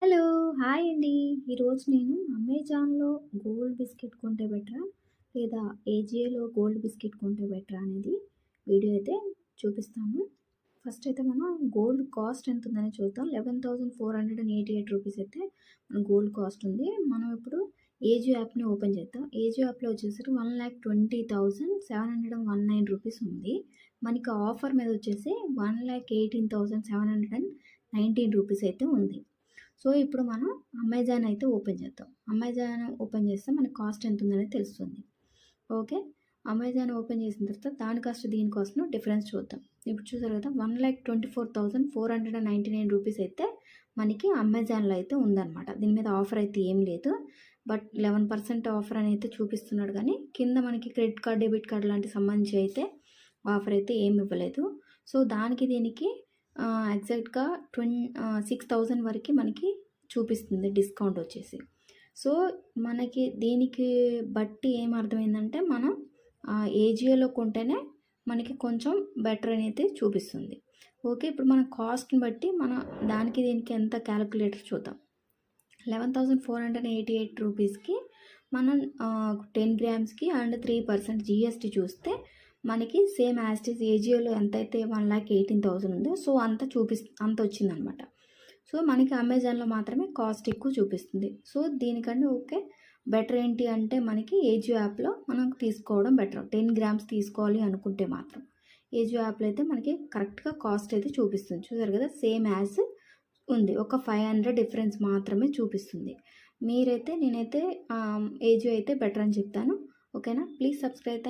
Hello! Hi అండి. ఈరోజు నేను అమెజాన్‌లో గోల్డ్ బిస్కెట్ కొంటే బెటరా? లేదా ఏజియోలో గోల్డ్ బిస్కెట్ కొంటే బెటరా అనేది వీడియో అయితే చూపిస్తాను. ఫస్ట్ అయితే మనం గోల్డ్ కాస్ట్ ఎంతుందని చూద్దాం. రూ. 11,488 అయితే మన గోల్డ్ కాస్ట్ ఉంది. మనం ఇప్పుడు ఏజియో యాప్‌ని ఓపెన్ చేద్దాం. ఏజియో యాప్‌లో వచ్చేసరికి రూ. 1,20,719 ఉంది. మనకి ఆఫర్ మీద వచ్చేసి రూ. 1,18,719 అయితే ఉంది. సో, ఇప్పుడు మనం అమెజాన్ అయితే ఓపెన్ చేద్దాం. అమెజాన్ ఓపెన్ చేస్తే మనకి కాస్ట్ ఎంతుందనేది తెలుస్తుంది. ఓకే. అమెజాన్ ఓపెన్ చేసిన తర్వాత దాని కాస్ట్, దీని కాస్ట్‌ను డిఫరెన్స్ చూద్దాం. ఇప్పుడు చూసారు కదా! రూ. 1,24,499 అయితే మనకి అమెజాన్‌లో అయితే ఉందనమాట. దీని మీద ఆఫర్ అయితే ఏం లేదు. బట్ 11% ఆఫర్ అని అయితే చూపిస్తున్నాడు గానీ, కింద మనకి క్రెడిట్ కార్డ్, డెబిట్ కార్డ్ లాంటి సంబంధించి అయితే ఆఫర్ అయితే ఏమి ఇవ్వలేదు. సో, దానికి దీనికి ఎగ్జాక్ట్‌గా 6,000 వరకి మనకి చూపిస్తుంది డిస్కౌంట్ వచ్చేసి. సో, మనకి దీనికి బట్టి ఏం అర్థమైందంటే మనం ఏజియోలో కొంటేనే మనకి కొంచెం బెటర్ అనేది చూపిస్తుంది. ఓకే. ఇప్పుడు మన కాస్ట్‌ని బట్టి దానికి దీనికి ఎంత క్యాలిక్యులేటర్ చూద్దాం. 11,488 రూపీస్‌కి మనం 10 గ్రామ్స్‌కి అండ్ 3% జీఎస్టీ చూస్తే మనకి సేమ్ యాజ్ ఇట్ ఈజ్ ఏజియోలో ఎంతైతే 1,18,000 ఉందో సో అంత వచ్చిందనమాట. సో, మనకి అమెజాన్‌లో మాత్రమే కాస్ట్ ఎక్కువ చూపిస్తుంది. సో, దీనికంటే ఓకే. బెటర్ ఏంటి అంటే మనకి ఏజియో యాప్‌లో మనం తీసుకోవడం బెటర్. 10 గ్రామ్స్ తీసుకోవాలి అనుకుంటే మాత్రం. ఏజియో యాప్‌లో అయితే మనకి కరెక్ట్‌గా కాస్ట్ అయితే చూపిస్తుంది. చూసారు కదా! సేమ్ యాజ్ ఉంది. ఒక 500 డిఫరెన్స్ మాత్రమే చూపిస్తుంది. నేనైతే ఏజియో అయితే బెటర్ అని చెప్తాను. ఓకేనా? Please subscribe. థాంక్